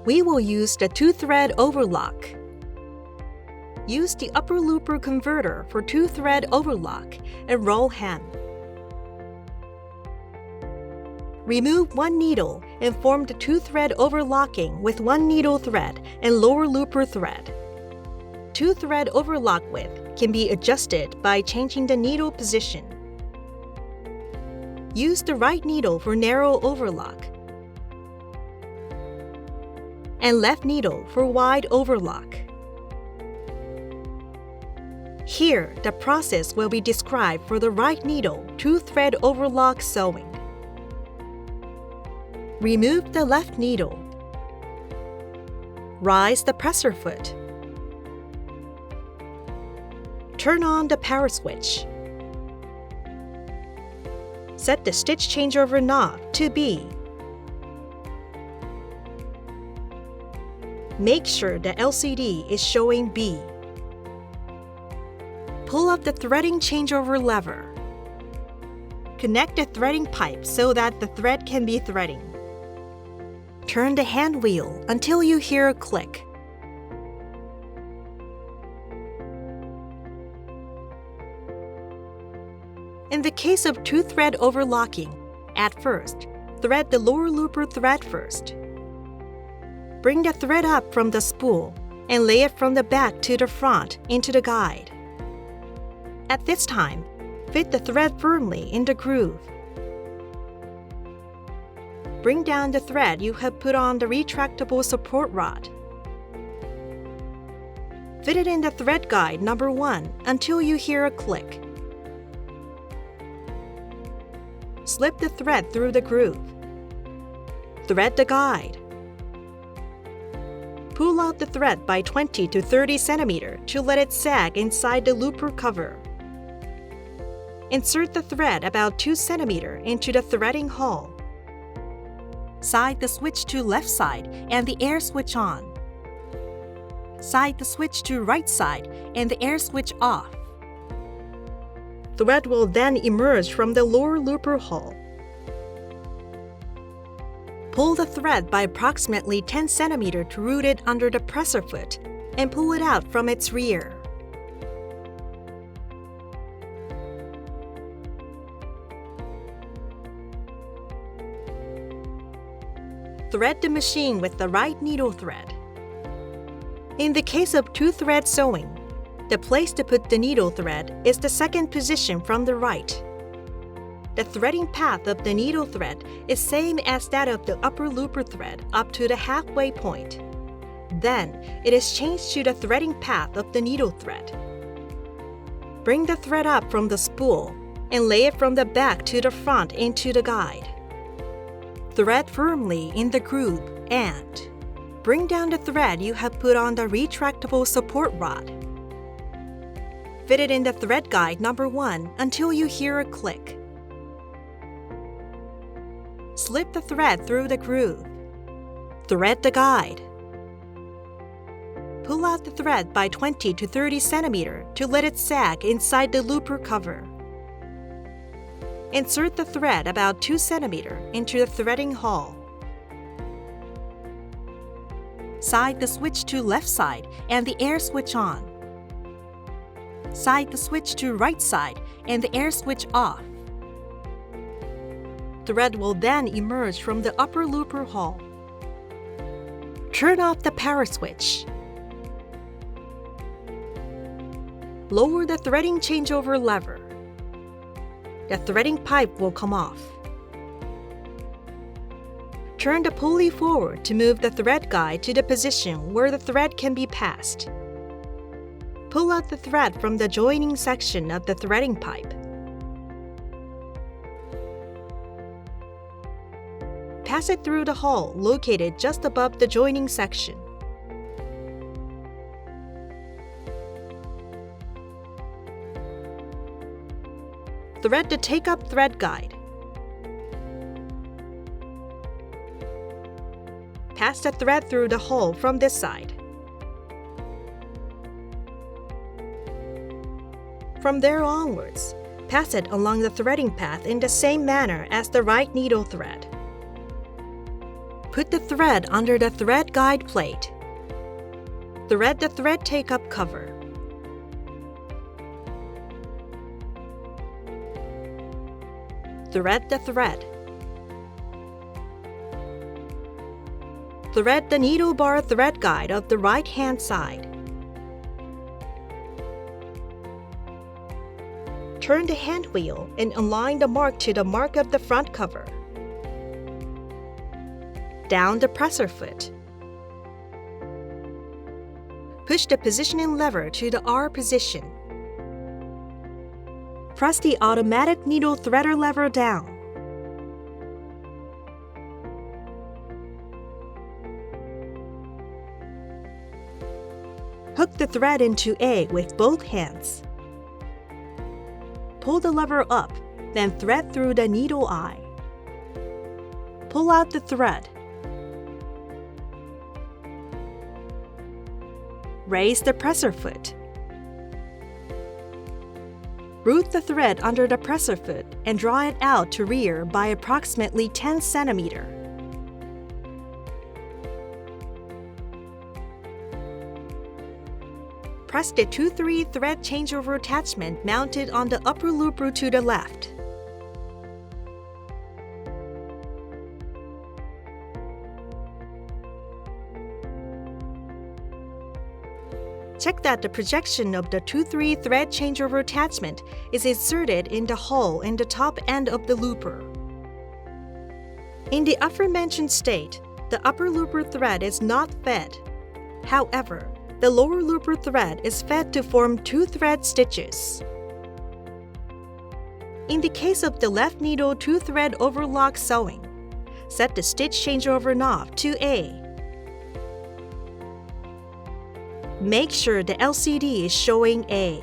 We will use the 2-thread overlock. Use the upper looper converter for 2-thread overlock and roll hem. Remove one needle and form the 2-thread overlocking with one needle thread and lower looper thread. 2-thread overlock width can be adjusted by changing the needle position. Use the right needle for narrow overlock and left needle for wide overlock. Here, the process will be described for the right needle 2-thread overlock sewing. Remove the left needle. Rise the presser foot. Turn on the power switch. Set the stitch changeover knob to B. Make sure the LCD is showing B. Pull up the threading changeover lever. Connect the threading pipe so that the thread can be threading. Turn the hand wheel until you hear a click. In the case of 2-thread overlocking, at first, thread the lower looper thread first. Bring the thread up from the spool and lay it from the back to the front into the guide. At this time, fit the thread firmly in the groove. Bring down the thread you have put on the retractable support rod. Fit it in the thread guide number 1 until you hear a click. Slip the thread through the groove. Thread the guide. Pull out the thread by 20 to 30 cm to let it sag inside the looper cover. Insert the thread about 2 cm into the threading hole. Side the switch to left side and the air switch on. Side the switch to right side and the air switch off. Thread will then emerge from the lower looper hole. Pull the thread by approximately 10 cm to root it under the presser foot and pull it out from its rear. Thread the machine with the right needle thread. In the case of 2-thread sewing, the place to put the needle thread is the second position from the right. The threading path of the needle thread is same as that of the upper looper thread up to the halfway point. Then, it is changed to the threading path of the needle thread. Bring the thread up from the spool and lay it from the back to the front into the guide. Thread firmly in the groove and bring down the thread you have put on the retractable support rod. Fit it in the thread guide number 1 until you hear a click. Slip the thread through the groove. Thread the guide. Pull out the thread by 20 to 30 cm to let it sag inside the looper cover. Insert the thread about 2 cm into the threading hole. Side the switch to left side and the air switch on. Side the switch to right side and the air switch off. Thread will then emerge from the upper looper hole. Turn off the power switch. Lower the threading changeover lever. The threading pipe will come off. Turn the pulley forward to move the thread guide to the position where the thread can be passed. Pull out the thread from the joining section of the threading pipe. Pass it through the hole located just above the joining section. Thread the take-up thread guide. Pass the thread through the hole from this side. From there onwards, pass it along the threading path in the same manner as the right needle thread. Put the thread under the thread guide plate. Thread the thread take-up cover. Thread the thread. Thread the needle bar thread guide of the right-hand side. Turn the hand wheel and align the mark to the mark of the front cover. Down the presser foot. Push the positioning lever to the R position. Press the automatic needle threader lever down. Hook the thread into A with both hands. Pull the lever up, then thread through the needle eye. Pull out the thread. Raise the presser foot. Route the thread under the presser foot and draw it out to rear by approximately 10 cm. Press the 2-3 thread changeover attachment mounted on the upper looper to the left. Check that the projection of the 2-3 thread changeover attachment is inserted in the hole in the top end of the looper. In the aforementioned state, the upper looper thread is not fed. However, the lower looper thread is fed to form 2 thread stitches. In the case of the left needle 2-thread overlock sewing, set the stitch changeover knob to A. Make sure the LCD is showing A.